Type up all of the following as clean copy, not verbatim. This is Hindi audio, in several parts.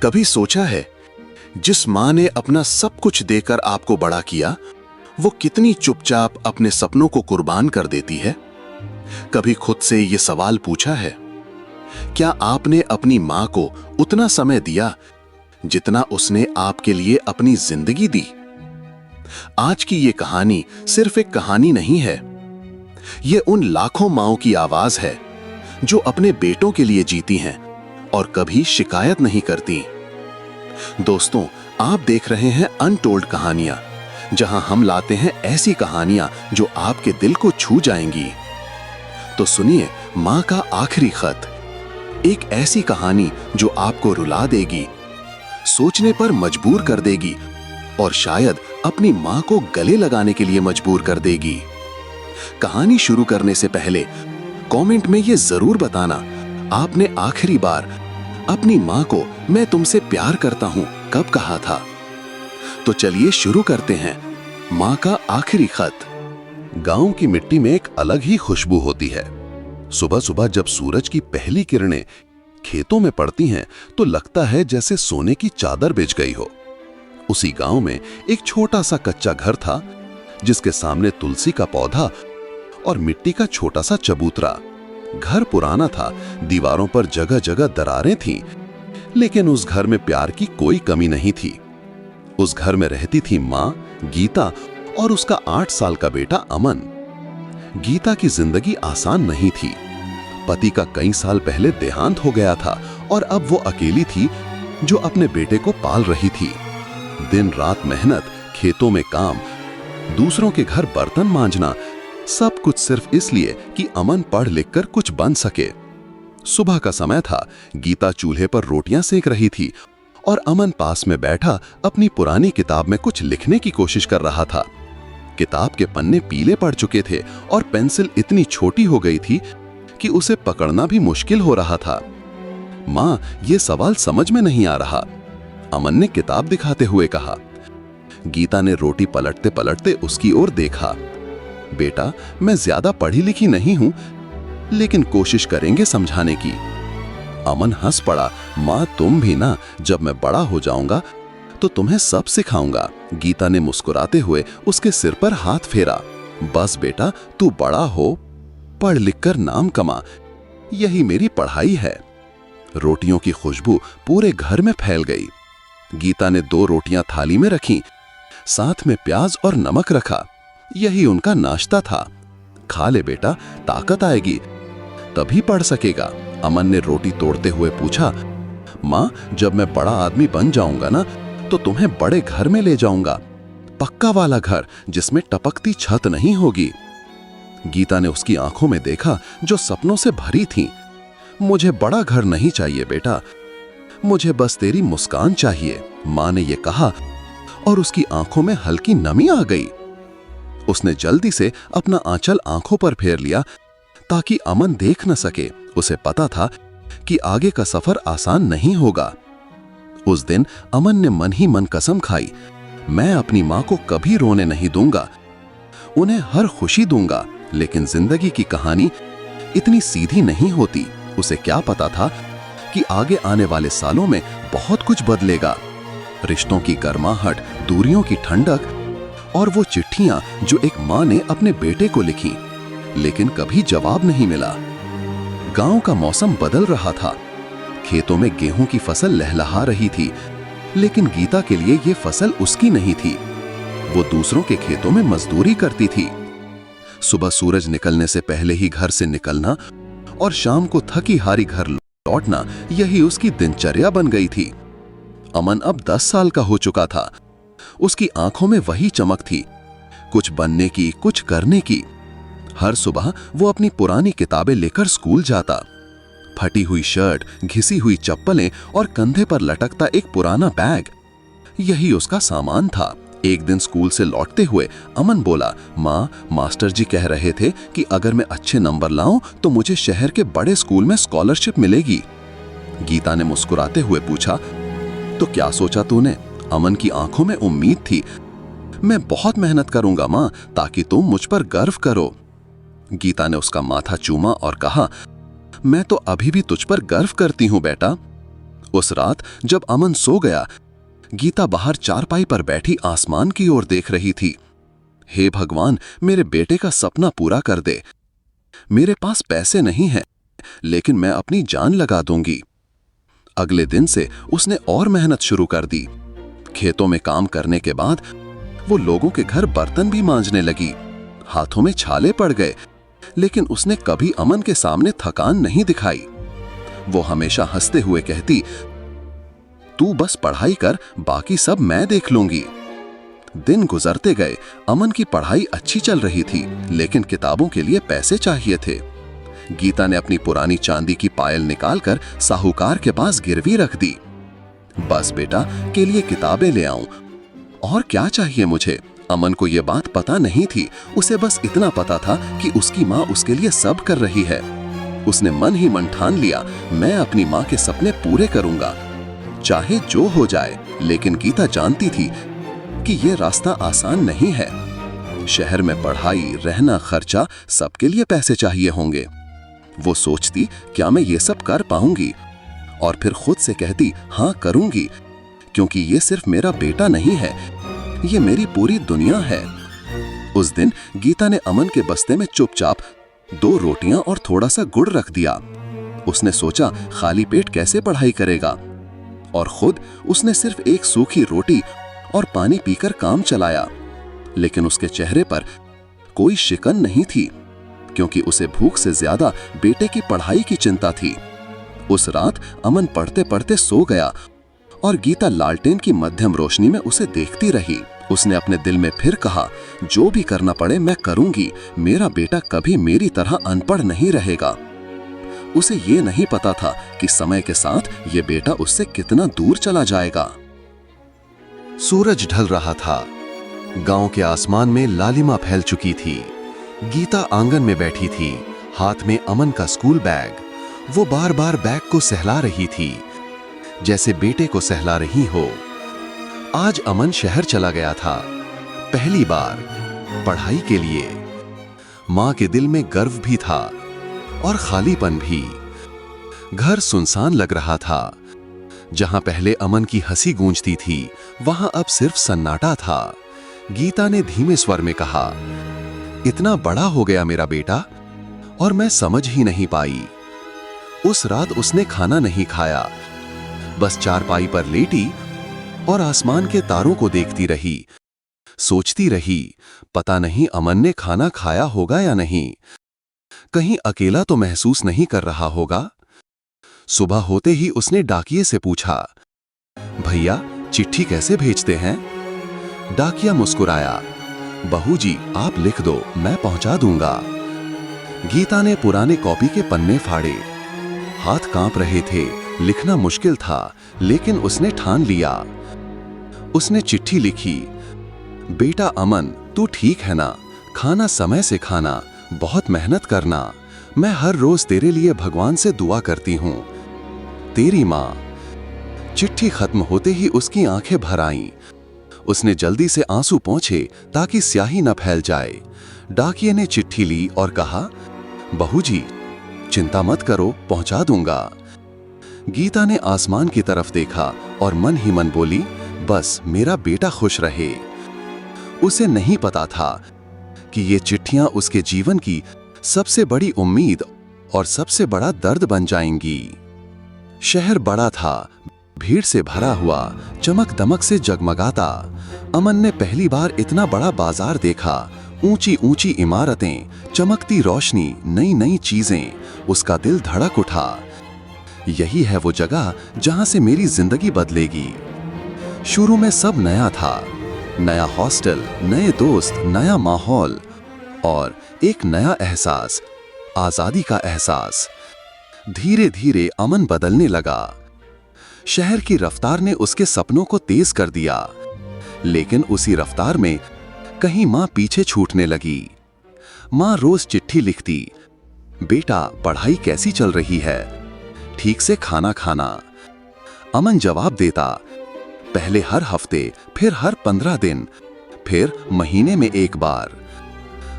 कभी सोचा है जिस मां ने अपना सब कुछ देकर आपको बड़ा किया, वो कितनी चुपचाप अपने सपनों को कुर्बान कर देती है? कभी खुद से ये सवाल पूछा है, क्या आपने अपनी मां को उतना समय दिया जितना उसने आपके लिए अपनी जिंदगी दी? आज की ये कहानी सिर्फ एक कहानी नहीं है, ये उन लाखों माओं की आवाज है जो अपने बेटों के लिए जीती हैं और कभी शिकायत नहीं करती। दोस्तों, आप देख रहे हैं अनटोल्ड कहानियां, जहां हम लाते हैं ऐसी कहानियां जो आपके दिल को छू जाएंगी। तो सुनिए मां का आखिरी खत, एक ऐसी कहानी जो आपको रुला देगी, सोचने पर मजबूर कर देगी और शायद अपनी मां को गले लगाने के लिए मजबूर कर देगी। कहानी शुरू करने से पहले कमेंट में ये जरूर बताना, आपने आखिरी बार अपनी मां को मैं तुमसे प्यार करता हूं कब कहा था? तो चलिए शुरू करते हैं। मां का आखिरी खत। गांव की मिट्टी में एक अलग ही खुशबू होती है। सुबह सुबह जब सूरज की पहली किरणें खेतों में पड़ती हैं तो लगता है जैसे सोने की चादर बिछ गई हो। उसी गांव में एक छोटा सा कच्चा घर था, जिसके सामने तुलसी का पौधा और मिट्टी का छोटा सा चबूतरा। घर पुराना था, दीवारों पर जगह जगह दरारें थीं, लेकिन उस घर में प्यार की कोई कमी नहीं थी। उस घर में रहती थी मां गीता और उसका 8 साल का बेटा अमन। गीता की जिंदगी आसान नहीं थी। पति का कई साल पहले देहांत हो गया था और अब वो अकेली थी जो अपने बेटे को पाल रही थी। दिन रात मेहनत, खेतों में काम, दूसरों के घर बर्तन मांजना, सब कुछ सिर्फ इसलिए कि अमन पढ़ लिख कर कुछ बन सके। सुबह का समय था, गीता चूल्हे पर रोटियां सेक रही थी और अमन पास में बैठा अपनी पुरानी किताब में कुछ लिखने की कोशिश कर रहा था। किताब के पन्ने पीले पड़ चुके थे और पेंसिल इतनी छोटी हो गई थी कि उसे पकड़ना भी मुश्किल हो रहा था। मां, ये सवाल समझ में नहीं आ रहा, अमन ने किताब दिखाते हुए कहा। गीता ने रोटी पलटते पलटते उसकी ओर देखा। बेटा, मैं ज्यादा पढ़ी लिखी नहीं हूं, लेकिन कोशिश करेंगे समझाने की। अमन हंस पड़ा। मां, तुम भी ना, जब मैं बड़ा हो जाऊंगा तो तुम्हें सब सिखाऊंगा। गीता ने मुस्कुराते हुए उसके सिर पर हाथ फेरा। बस बेटा, तू बड़ा हो, पढ़ लिख कर नाम कमा, यही मेरी पढ़ाई है। रोटियों की खुशबू पूरे घर में फैल गई। गीता ने 2 रोटियां थाली में रखी, साथ में प्याज और नमक रखा। यही उनका नाश्ता था। खा ले बेटा, ताकत आएगी, तभी पढ़ सकेगा। अमन ने रोटी तोड़ते हुए पूछा। मां, जब मैं बड़ा आदमी बन जाऊंगा ना, तो तुम्हें बड़े घर में ले जाऊंगा, पक्का वाला घर जिसमें टपकती छत नहीं होगी। गीता ने उसकी आंखों में देखा जो सपनों से भरी थीं। मुझे बड़ा घर नहीं चाहिए बेटा, मुझे बस तेरी मुस्कान चाहिए, मां ने यह कहा और उसकी आंखों में हल्की नमी आ गई। उसने जल्दी से अपना आंचल आंखों पर फेर लिया ताकि अमन देख न सके। उसे पता था कि आगे का सफर आसान नहीं होगा। उस दिन अमन ने मन ही मन कसम खाई, मैं अपनी मां को कभी रोने नहीं दूंगा, उन्हें हर खुशी दूंगा। लेकिन जिंदगी की कहानी इतनी सीधी नहीं होती। उसे क्या पता था कि आगे आने वाले सालों में बहुत कुछ बदलेगा। रिश्तों की गर्माहट, दूरियों की ठंडक और वो चिट्ठियां जो एक मां ने अपने बेटे को लिखी, लेकिन कभी जवाब नहीं मिला। गांव का मौसम बदल रहा था। खेतों में गेहूं की फसल लहलहा रही थी, लेकिन गीता के लिए ये फसल उसकी नहीं थी। वो दूसरों के खेतों में मजदूरी करती थी। सुबह सूरज निकलने से पहले ही घर से निकलना और शाम को थकी हारी घर लौटना, यही उसकी दिनचर्या बन गई थी। अमन अब 10 साल का हो चुका था। उसकी आंखों में वही चमक थी, कुछ बनने की, कुछ करने की। हर सुबह वो अपनी पुरानी किताबें लेकर स्कूल जाता। फटी हुई शर्ट, घिसी हुई चप्पलें और कंधे पर लटकता एक पुराना बैग, यही उसका सामान था। एक दिन स्कूल से लौटते हुए अमन बोला, मां, मास्टर जी कह रहे थे कि अगर मैं अच्छे नंबर लाऊं तो मुझे शहर के बड़े स्कूल में स्कॉलरशिप मिलेगी। गीता ने मुस्कुराते हुए पूछा, तो क्या सोचा तूने? अमन की आंखों में उम्मीद थी। मैं बहुत मेहनत करूंगा मां, ताकि तुम मुझ पर गर्व करो। गीता ने उसका माथा चूमा और कहा, मैं तो अभी भी तुझ पर गर्व करती हूं बेटा। उस रात जब अमन सो गया, गीता बाहर चारपाई पर बैठी आसमान की ओर देख रही थी। हे भगवान, मेरे बेटे का सपना पूरा कर दे। मेरे पास पैसे नहीं हैं, लेकिन मैं अपनी जान लगा दूंगी। अगले दिन से उसने और मेहनत शुरू कर दी। खेतों में काम करने के बाद वो लोगों के घर बर्तन भी मांजने लगी। हाथों में छाले पड़ गए, लेकिन उसने कभी अमन के सामने थकान नहीं दिखाई। वो हमेशा हंसते हुए कहती, तू बस पढ़ाई कर, बाकी सब मैं देख लूंगी। दिन गुजरते गए। अमन की पढ़ाई अच्छी चल रही थी, लेकिन किताबों के लिए पैसे चाहिए थे। गीता ने अपनी पुरानी चांदी की पायल निकालकर साहूकार के पास गिरवी रख दी। बस बेटा के लिए किताबें ले आऊं, और क्या चाहिए मुझे। अमन को यह बात पता नहीं थी। उसे बस इतना पता था कि उसकी माँ उसके लिए सब कर रही है। उसने मन ही मन ठान लिया, मैं अपनी माँ के सपने पूरे करूंगा, चाहे जो हो जाए। लेकिन गीता जानती थी कि यह रास्ता आसान नहीं है। शहर में पढ़ाई, रहना, खर्चा, सबके लिए पैसे चाहिए होंगे। वो सोचती, क्या मैं ये सब कर पाऊंगी? और फिर खुद से कहती, हाँ करूंगी, क्योंकि ये सिर्फ मेरा बेटा नहीं है, ये मेरी पूरी दुनिया है। उस दिन गीता ने अमन के बस्ते में चुपचाप 2 रोटियां और थोड़ा सा गुड़ रख दिया। उसने सोचा, खाली पेट कैसे पढ़ाई करेगा, और खुद उसने सिर्फ एक सूखी रोटी और पानी पीकर काम चलाया। लेकिन उसके चेहरे पर कोई शिकन नहीं थी, क्योंकि उसे भूख से ज्यादा बेटे की पढ़ाई की चिंता थी। उस रात अमन पढ़ते पढ़ते सो गया, और गीता लालटेन की मध्यम रोशनी में उसे देखती रही। उसने अपने दिल में फिर कहा, जो भी करना पड़े मैं करूंगी, मेरा बेटा कभी मेरी तरह अनपढ़ नहीं रहेगा। उसे ये नहीं पता था कि समय के साथ ये बेटा उससे कितना दूर चला जाएगा। सूरज ढल रहा था। गांव के आसमान में लालिमा फैल चुकी थी। गीता आंगन में बैठी थी, हाथ में अमन का स्कूल बैग। वो बार बार बैग को सहला रही थी, जैसे बेटे को सहला रही हो। आज अमन शहर चला गया था, पहली बार, पढ़ाई के लिए। मां के दिल में गर्व भी था और खालीपन भी। घर सुनसान लग रहा था। जहां पहले अमन की हंसी गूंजती थी, वहां अब सिर्फ सन्नाटा था। गीता ने धीमे स्वर में कहा, इतना बड़ा हो गया मेरा बेटा, और मैं समझ ही नहीं पाई। उस रात उसने खाना नहीं खाया, बस चारपाई पर लेटी और आसमान के तारों को देखती रही। सोचती रही, पता नहीं अमन ने खाना खाया होगा या नहीं, कहीं अकेला तो महसूस नहीं कर रहा होगा। सुबह होते ही उसने डाकिये से पूछा, भैया चिट्ठी कैसे भेजते हैं? डाकिया मुस्कुराया, बहू जी आप लिख दो, मैं पहुंचा दूंगा। गीता ने पुराने कॉपी के पन्ने फाड़े। हाथ कांप रहे थे, लिखना मुश्किल था, लेकिन उसने ठान लिया। उसने चिट्ठी लिखी, बेटा अमन, तू ठीक है ना? खाना समय से खाना, बहुत मेहनत करना। मैं हर रोज तेरे लिए भगवान से दुआ करती हूं। तेरी मां। चिट्ठी खत्म होते ही उसकी आंखें भर आईं। उसने जल्दी से आंसू पोंछे ताकि स्याही न फैल जाए। डाकिये ने चिट्ठी ली और कहा, बहू जी चिंता मत करो, पहुंचा दूंगा। गीता ने आसमान की तरफ देखा और मन ही मन बोली, बस मेरा बेटा खुश रहे। उसे नहीं पता था कि ये चिट्ठियां उसके जीवन की सबसे बड़ी उम्मीद और सबसे बड़ा दर्द बन जाएंगी। शहर बड़ा था, भीड़ से भरा हुआ, चमक दमक से जगमगाता। अमन ने पहली बार इतना बड़ा बाजार देखा। ऊंची ऊंची इमारतें, चमकती रोशनी, नई नई चीजें। उसका दिल धड़क उठा। यही है वो जगह जहां से मेरी जिंदगी बदलेगी। शुरू में सब नया था, नया हॉस्टल, नए दोस्त, नया माहौल और एक नया एहसास, आजादी का एहसास। धीरे धीरे अमन बदलने लगा। शहर की रफ्तार ने उसके सपनों को तेज कर दिया, लेकिन उसी रफ्तार में कहीं मां पीछे छूटने लगी। मां रोज चिट्ठी लिखती, बेटा पढ़ाई कैसी चल रही है, ठीक से खाना खाना। अमन जवाब देता, पहले हर हफ्ते, फिर हर 15 दिन, फिर महीने में एक बार।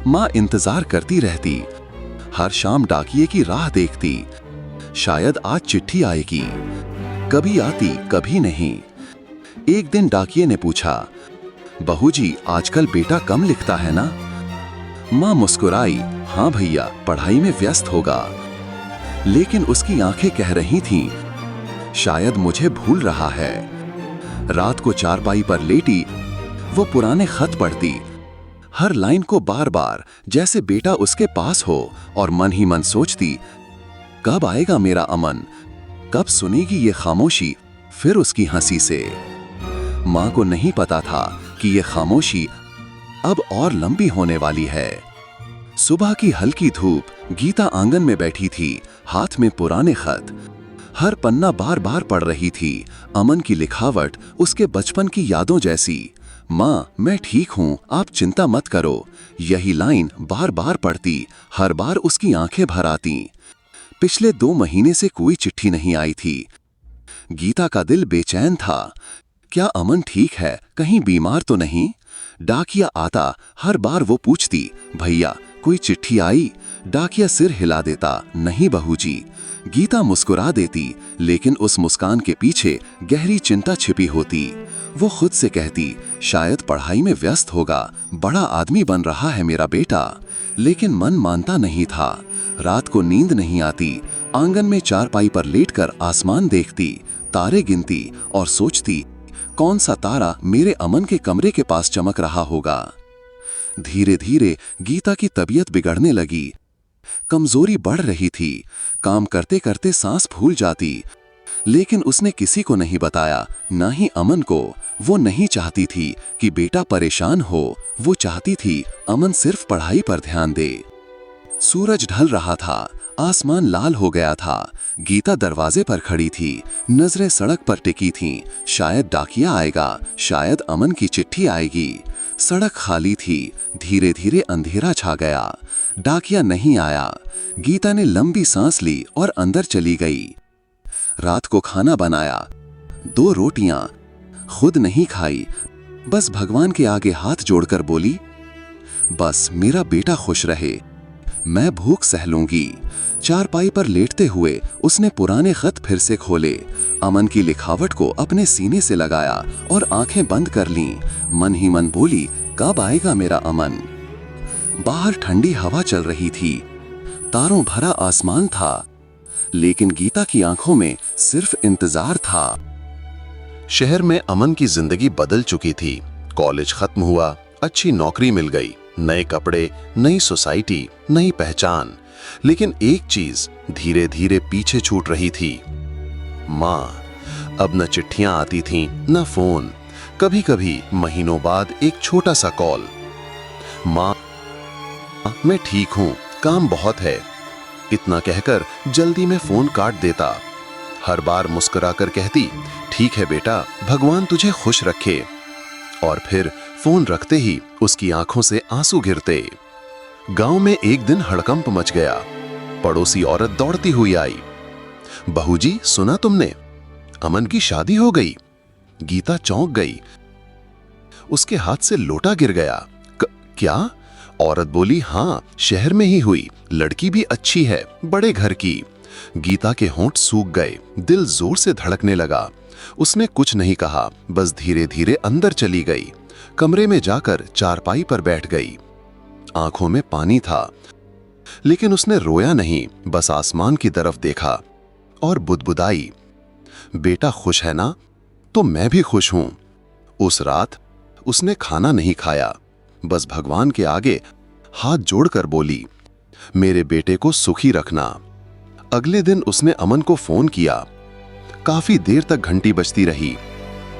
मां इंतजार करती रहती, हर शाम डाकिये की राह देखती, शायद आज चिट्ठी आएगी। कभी आती कभी नहीं। एक दिन डाकिये ने पूछा, बहू जी आजकल बेटा कम लिखता है ना? माँ मुस्कुराई, हाँ भैया पढ़ाई में व्यस्त होगा। लेकिन उसकी आंखें कह रही थीं, शायद मुझे भूल रहा है। रात को चारपाई पर लेटी वो पुराने खत पढ़ती, हर लाइन को बार बार, जैसे बेटा उसके पास हो, और मन ही मन सोचती, कब आएगा मेरा अमन, कब सुनेगी ये खामोशी फिर उसकी हंसी से। मां को नहीं पता था कि ये खामोशी अब और लंबी होने वाली है। सुबह की हल्की धूप, गीता आंगन में बैठी थी, हाथ में पुराने खत। हर पन्ना बार बार पढ़ रही थी, अमन की लिखावट उसके बचपन की यादों जैसी। माँ मैं ठीक हूँ, आप चिंता मत करो, यही लाइन बार बार पढ़ती, हर बार उसकी आंखें भर आती। पिछले 2 महीने से कोई चिट्ठी नहीं आई थी। गीता का दिल बेचैन था, क्या अमन ठीक है, कहीं बीमार तो नहीं? डाकिया आता, हर बार वो पूछती, भैया कोई चिट्ठी आई? डाकिया सिर हिला देता, नहीं बहू जी। गीता मुस्कुरा देती, लेकिन उस मुस्कान के पीछे गहरी चिंता छिपी होती। वो खुद से कहती, शायद पढ़ाई में व्यस्त होगा, बड़ा आदमी बन रहा है मेरा बेटा। लेकिन मन मानता नहीं था। रात को नींद नहीं आती, आंगन में चारपाई पर लेटकर आसमान देखती, तारे गिनती और सोचती, कौन सा तारा मेरे अमन के कमरे के पास चमक रहा होगा। धीरे धीरे गीता की तबीयत बिगड़ने लगी, कमजोरी बढ़ रही थी, काम करते करते सांस फूल जाती। लेकिन उसने किसी को नहीं बताया, ना ही अमन को। वो नहीं चाहती थी कि बेटा परेशान हो, वो चाहती थी अमन सिर्फ पढ़ाई पर ध्यान दे। सूरज ढल रहा था, आसमान लाल हो गया था। गीता दरवाजे पर खड़ी थी, नजरें सड़क पर टिकी थीं। शायद डाकिया आएगा, शायद अमन की चिट्ठी आएगी। सड़क खाली थी, धीरे धीरे अंधेरा छा गया। डाकिया नहीं आया। गीता ने लंबी सांस ली और अंदर चली गई। रात को खाना बनाया, 2 रोटियां, खुद नहीं खाई, बस भगवान के आगे हाथ जोड़कर बोली, बस मेरा बेटा खुश रहे, मैं भूख सह लूंगी। चारपाई पर लेटते हुए उसने पुराने खत फिर से खोले, अमन की लिखावट को अपने सीने से लगाया और आंखें बंद कर लीं। मन ही मन बोली, कब आएगा मेरा अमन। बाहर ठंडी हवा चल रही थी, तारों भरा आसमान था, लेकिन गीता की आंखों में सिर्फ इंतजार था। शहर में अमन की जिंदगी बदल चुकी थी। कॉलेज खत्म हुआ, अच्छी नौकरी मिल गई, नए कपड़े, नई सोसाइटी, नई पहचान। लेकिन एक चीज धीरे धीरे पीछे छूट रही थी, माँ। अब न चिट्ठियां आती थीं, न फोन, कभी कभी महीनों बाद एक छोटा सा कॉल, माँ मैं ठीक हूं, काम बहुत है, इतना कहकर जल्दी में फोन काट देता। हर बार मुस्कुराकर कहती, ठीक है बेटा, भगवान तुझे खुश रखे। और फिर फोन रखते ही उसकी आंखों से आंसू गिरते। गांव में एक दिन हड़कंप मच गया। पड़ोसी औरत दौड़ती हुई आई, बहू जी सुना तुमने, अमन की शादी हो गई। गीता चौंक गई, उसके हाथ से लोटा गिर गया। क्या? औरत बोली, हाँ, शहर में ही हुई, लड़की भी अच्छी है, बड़े घर की। गीता के होंठ सूख गए, दिल जोर से धड़कने लगा। उसने कुछ नहीं कहा, बस धीरे धीरे अंदर चली गई। कमरे में जाकर चारपाई पर बैठ गई। आंखों में पानी था, लेकिन उसने रोया नहीं, बस आसमान की तरफ देखा और बुदबुदाई, बेटा खुश है ना? तो मैं भी खुश हूं। उस रात उसने खाना नहीं खाया, बस भगवान के आगे हाथ जोड़कर बोली, मेरे बेटे को सुखी रखना। अगले दिन उसने अमन को फोन किया। काफी देर तक घंटी बजती रही,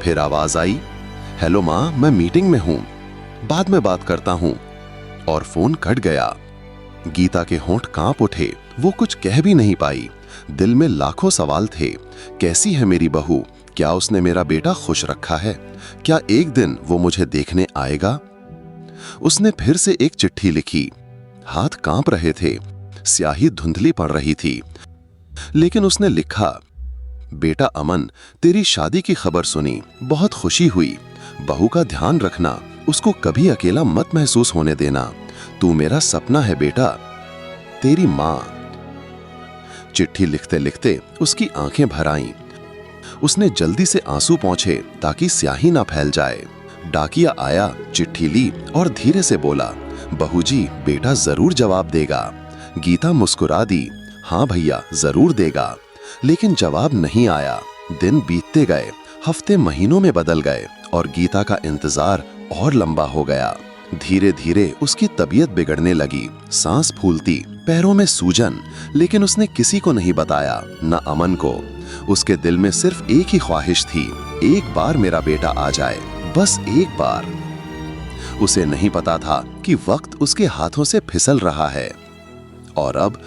फिर आवाज आई, हेलो मां, मैं मीटिंग में हूं, बाद में बात करता हूं। और फोन कट गया। गीता के होंठ कांप उठे, वो कुछ कह भी नहीं पाई। दिल में लाखों सवाल थे, कैसी है मेरी बहू, क्या उसने मेरा बेटा खुश रखा है, क्या एक दिन वो मुझे देखने आएगा। उसने फिर से एक चिट्ठी लिखी, हाथ कांप रहे थे, स्याही धुंधली पड़ रही थी, लेकिन उसने लिखा, बेटा अमन, तेरी शादी की खबर सुनी, बहुत खुशी हुई, बहू का ध्यान रखना, उसको कभी अकेला मत महसूस होने देना, तू मेरा सपना है बेटा, तेरी मां। चिट्ठी लिखते लिखते उसकी आंखें भर आईं। उसने जल्दी से आंसू पोंछे ताकि स्याही ना फैल जाए। डाकिया आया, चिट्ठी ली और धीरे से बोला, बहू जी, बेटा जरूर जवाब देगा। गीता मुस्कुरा दी, हाँ भैया जरूर देगा। लेकिन जवाब नहीं आया। दिन बीतते गए, हफ्ते महीनों में बदल गए और गीता का इंतजार और लंबा हो गया। धीरे धीरे उसकी तबीयत बिगड़ने लगी, सांस फूलती, पैरों में सूजन। लेकिन उसने किसी को नहीं बताया, न अमन को। उसके दिल में सिर्फ एक ही ख्वाहिश थी, एक बार मेरा बेटा आ जाए, बस एक बार। उसे नहीं पता था कि वक्त उसके हाथों से फिसल रहा है। और अब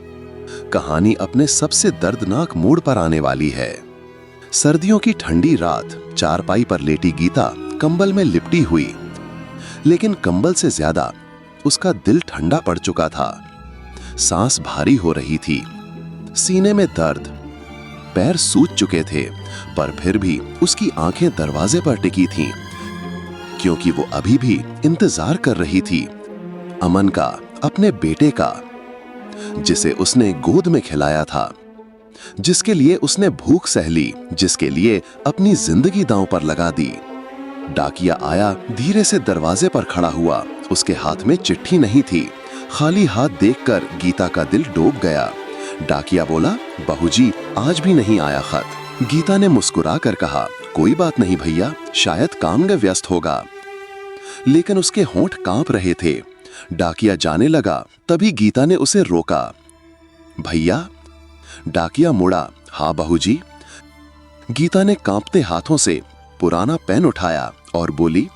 कहानी अपने सबसे दर्दनाक मोड़ पर आने वाली है। सर्दियों की ठंडी रात, चारपाई पर लेटी गीता कंबल में लिपटी हुई। लेकिन कंबल से ज्यादा उसका दिल ठंडा पड़ चुका था। सांस भारी हो रही थी, सीने में दर्द, पैर सूज चुके थे, पर फिर भी उसकी आंखें दरवाजे पर टिकी थीं, क्योंकि वो अभी भी इंतजार कर रही थी अमन का, अपने बेटे का, जिसे उसने गोद में खिलाया था, जिसके लिए उसने भूख सह ली, जिसके लिए अपनी जिंदगी दांव पर लगा दी। डाकिया आया, धीरे से दरवाजे पर खड़ा हुआ। उसके हाथ में चिट्ठी नहीं थी। खाली हाथ देखकर गीता का दिल डूब गया। डाकिया बोला, बहू जी, आज भी नहीं आया खत। गीता ने मुस्कुरा कर कहा, कोई बात नहीं भैया, शायद काम में व्यस्त होगा। लेकिन उसके होंठ कांप रहे थे। डाकिया जाने लगा, तभी गीता ने उसे रोका। भैया? डाकिया मुड़ा, हाँ बहू जी। गीता ने कांपते हाथों से पुराना पेन उठाया और बोली,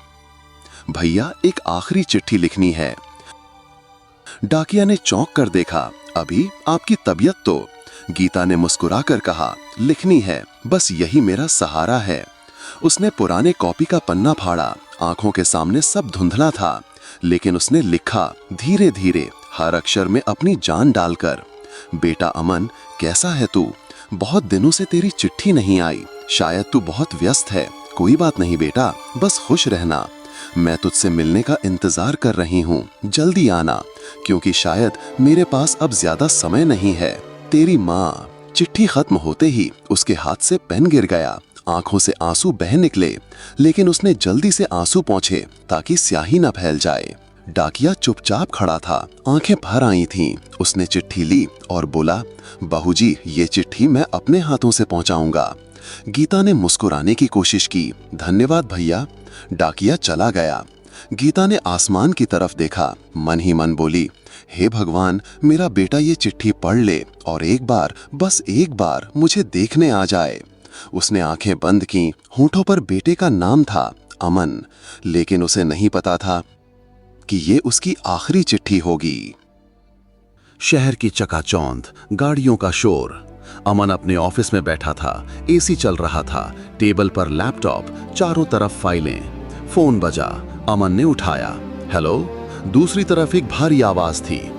भैया, एक आखिरी चिट्ठी लिखनी है। डाकिया ने चौंक कर देखा, अभी आपकी तबीयत तो। गीता ने मुस्कुरा कर कहा, लिखनी है, बस यही मेरा सहारा है। उसने पुराने कॉपी का पन्ना फाड़ा। आंखों के सामने सब धुंधला था, लेकिन उसने लिखा, धीरे धीरे, हर अक्षर में अपनी जान डालकर, बेटा अमन, कैसा है तू? बहुत दिनों से तेरी चिट्ठी नहीं आई, शायद तू बहुत व्यस्त है। कोई बात नहीं बेटा, बस खुश रहना। मैं तुझसे मिलने का इंतजार कर रही हूँ, जल्दी आना, क्योंकि शायद मेरे पास अब ज्यादा समय नहीं है। तेरी माँ। चिट्ठी खत्म होते ही उसके हाथ से पेन गिर गया। आंखों से आंसू बह निकले, लेकिन उसने जल्दी से आंसू पोंछे ताकि स्याही न फैल जाए। डाकिया चुपचाप खड़ा था, आंखें भर आई थीं। उसने चिट्ठी ली और बोला, बहू जी, ये चिट्ठी मैं अपने हाथों से पहुंचाऊंगा। गीता ने मुस्कुराने की कोशिश की, धन्यवाद भैया। डाकिया चला गया। गीता ने आसमान की तरफ देखा, मन ही मन बोली, हे भगवान, मेरा बेटा ये चिट्ठी पढ़ ले और एक बार, बस एक बार मुझे देखने आ जाए। उसने आंखें बंद की। होंठों पर बेटे का नाम था, अमन, लेकिन उसे नहीं पता था कि ये उसकी आखिरी चिट्ठी होगी। शहर की चकाचौंध, गाड़ियों का शोर। अमन अपने ऑफिस में बैठा था, एसी चल रहा था, टेबल पर लैपटॉप, चारों तरफ फाइलें। फोन बजा, अमन ने उठाया। हेलो। दूसरी तरफ एक भारी आवाज थी,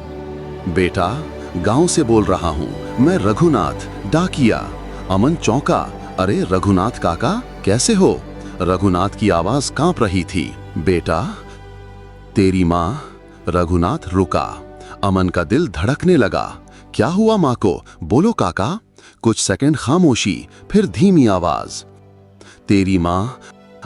बेटा, गांव से बोल रहा हूं, मैं रघुनाथ, डाकिया। अमन चौंका, अरे रघुनाथ काका, कैसे हो? रघुनाथ की आवाज कांप रही थी, बेटा, तेरी मां। रघुनाथ रुका। अमन का दिल धड़कने लगा। क्या हुआ मां को? बोलो काका। कुछ सेकंड खामोशी, फिर धीमी आवाज, तेरी मां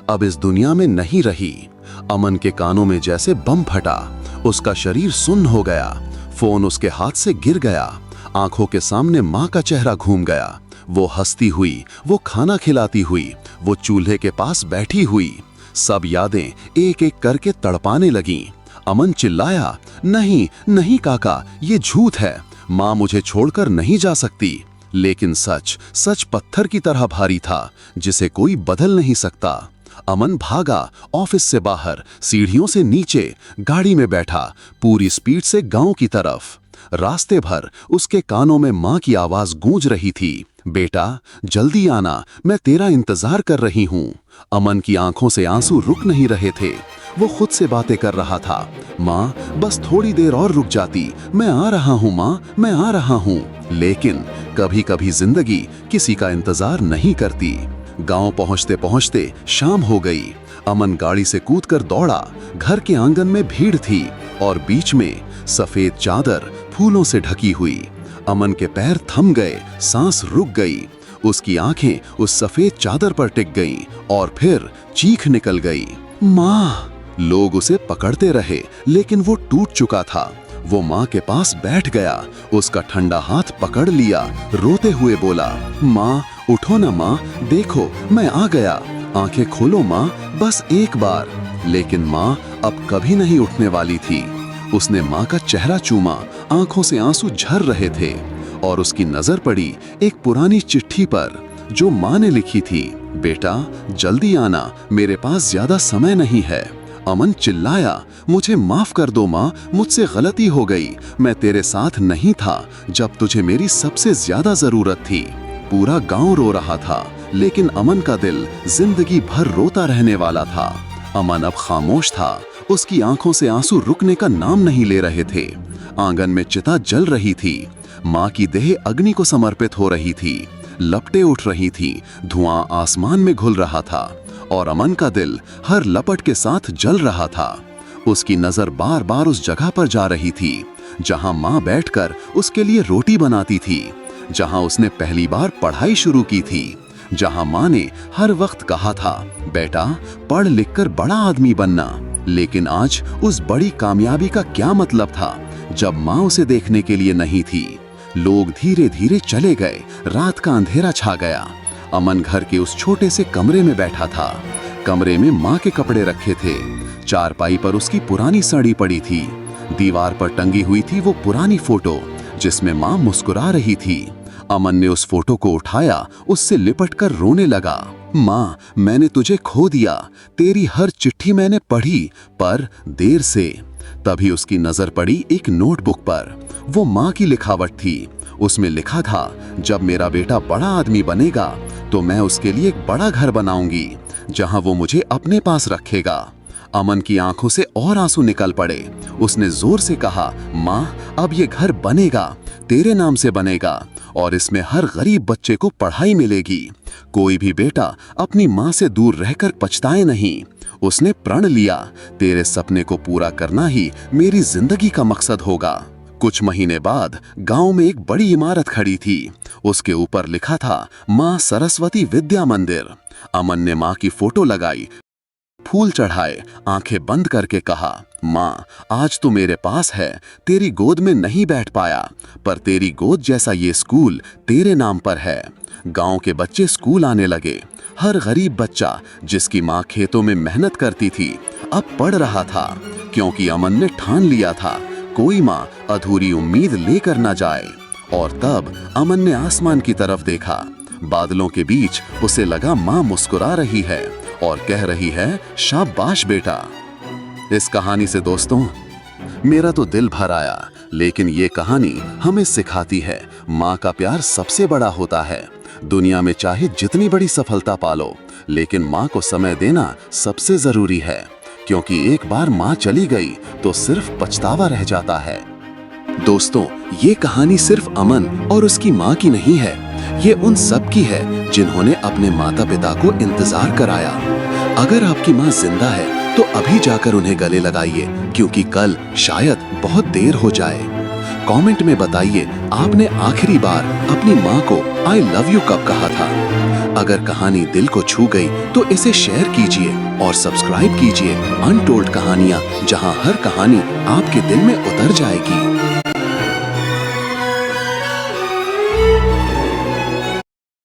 अब इस दुनिया में नहीं रही। अमन के कानों में जैसे बम फटा। उसका शरीर सुन्न हो गया। फोन उसके हाथ से गिर गया। आंखों के सामने मां का चेहरा घूम गया। वो हंसती हुई, वो खाना खिलाती हुई, वो चूल्हे के पास बैठी हुई। सब यादें एक एक करके तड़पाने लगीं। अमन चिल्लाया, नहीं नहीं काका, ये झूठ है, मां मुझे छोड़कर नहीं जा सकती। लेकिन सच सच पत्थर की तरह भारी था, जिसे कोई बदल नहीं सकता। अमन भागा, ऑफिस से बाहर, सीढ़ियों से नीचे, गाड़ी में बैठा, पूरी स्पीड से गांव की तरफ। रास्ते भर उसके कानों में मां की आवाज गूंज रही थी, बेटा जल्दी आना, मैं तेरा इंतजार कर रही हूं। अमन की आंखों से आंसू रुक नहीं रहे थे। वो खुद से बातें कर रहा था, मां बस थोड़ी देर और रुक जाती, मैं आ रहा हूं मां, मैं आ रहा हूं। लेकिन कभी कभी जिंदगी किसी का इंतजार नहीं करती। गांव पहुंचते पहुंचते शाम हो गई। अमन गाड़ी से कूदकर दौड़ा। घर के आंगन में भीड़ थी और बीच में सफेद चादर फूलों से ढकी हुई। अमन के पैर थम गए, सांस रुक गई। उसकी आंखें उस सफेद चादर पर टिक गईं और फिर चीख निकल गई, माँ। लोग उसे पकड़ते रहे लेकिन वो टूट चुका था। वो माँ के पास बैठ गया, उसका ठंडा हाथ पकड़ लिया, रोते हुए बोला, माँ उठो ना माँ, देखो मैं आ गया, आंखें खोलो माँ, बस एक बार। लेकिन माँ अब कभी नहीं उठने वाली थी। उसने माँ का चेहरा चूमा, आंखों से आंसू झर रहे थे और उसकी नजर पड़ी एक पुरानी चिट्ठी पर जो माँ ने लिखी थी, बेटा जल्दी आना, मेरे पास ज्यादा समय नहीं है। अमन चिल्लाया, मुझे माफ कर दो माँ, मुझसे गलती हो गई, मैं तेरे साथ नहीं था जब तुझे मेरी सबसे ज्यादा जरूरत थी। पूरा गांव रो रहा था लेकिन अमन का दिल जिंदगी भर रोता रहने वाला था। अमन अब खामोश था, उसकी आंखों से आंसू रुकने का नाम नहीं ले रहे थे। आंगन में चिता जल रही थी, माँ की देह अग्नि को समर्पित हो रही थी, लपटें उठ रही थी, धुआं आसमान में घुल रहा था और अमन का दिल हर लपट के साथ जल रहा था। उसकी नजर बार बार उस जगह पर जा रही थी जहां माँ बैठकर उसके लिए रोटी बनाती थी, जहां उसने पहली बार पढ़ाई शुरू की थी, जहां माँ ने हर वक्त कहा था, बेटा पढ़ लिख कर बड़ा आदमी बनना। लेकिन आज उस बड़ी कामयाबी का क्या मतलब था जब माँ उसे देखने के लिए नहीं थी। लोग धीरे धीरे चले गए, रात का अंधेरा छा गया। अमन घर के उस छोटे से कमरे में बैठा था। कमरे में माँ के कपड़े रखे थे, चारपाई पर उसकी पुरानी साड़ी पड़ी थी, दीवार पर टंगी हुई थी वो पुरानी फोटो जिसमें माँ मुस्कुरा रही थी। अमन ने उस फोटो को उठाया, उससे लिपटकर रोने लगा, माँ मैंने तुझे खो दिया, तेरी हर चिट्ठी मैंने पढ़ी पर देर से। तभी उसकी नजर पड़ी एक नोटबुक पर, वो माँ की लिखावट थी। उसमें लिखा था, जब मेरा बेटा बड़ा आदमी बनेगा तो मैं उसके लिए एक बड़ा घर बनाऊंगी जहां वो मुझे अपने पास रखेगा। अमन की आंखों से और आंसू निकल पड़े। उसने जोर से कहा, माँ अब ये घर बनेगा, तेरे नाम से बनेगा और इसमें हर गरीब बच्चे को पढ़ाई मिलेगी। कोई भी बेटा अपनी माँ से दूर रहकर पछताए नहीं। उसने प्रण लिया, तेरे सपने को पूरा करना ही मेरी जिंदगी का मकसद होगा। कुछ महीने बाद गांव में एक बड़ी इमारत खड़ी थी। उसके ऊपर लिखा था, माँ सरस्वती विद्या मंदिर। अमन ने माँ की फोटो लगाई, फूल चढ़ाए, आंखें बंद करके कहा, माँ आज तू मेरे पास है, तेरी गोद में नहीं बैठ पाया पर तेरी गोद जैसा ये स्कूल तेरे नाम पर है। गांव के बच्चे स्कूल आने लगे। हर गरीब बच्चा जिसकी माँ खेतों में मेहनत करती थी अब पढ़ रहा था, क्योंकि अमन ने ठान लिया था, कोई माँ अधूरी उम्मीद लेकर न जाए। और तब अमन ने आसमान की तरफ देखा। बादलों के बीच उसे लगा माँ मुस्कुरा रही है और कह रही है, शाबाश बेटा। इस कहानी से दोस्तों मेरा तो दिल भर आया, लेकिन ये कहानी हमें सिखाती है माँ का प्यार सबसे बड़ा होता है। दुनिया में चाहे जितनी बड़ी सफलता पालो, लेकिन माँ को समय देना सबसे जरूरी है, क्योंकि एक बार माँ चली गई तो सिर्फ पछतावा रह जाता है। दोस्तों ये कहानी सिर्फ अमन और उसकी माँ की नहीं है, ये उन सब की है जिन्होंने अपने माता पिता को इंतजार कराया। अगर आपकी माँ जिंदा है तो अभी जाकर उन्हें गले लगाइए, क्योंकि कल शायद बहुत देर हो जाए। कमेंट में बताइए आपने आखिरी बार अपनी माँ को आई लव यू कब कहा था। अगर कहानी दिल को छू गई तो इसे शेयर कीजिए और सब्सक्राइब कीजिए अनटोल्ड कहानियाँ, जहाँ हर कहानी आपके दिल में उतर जाएगी।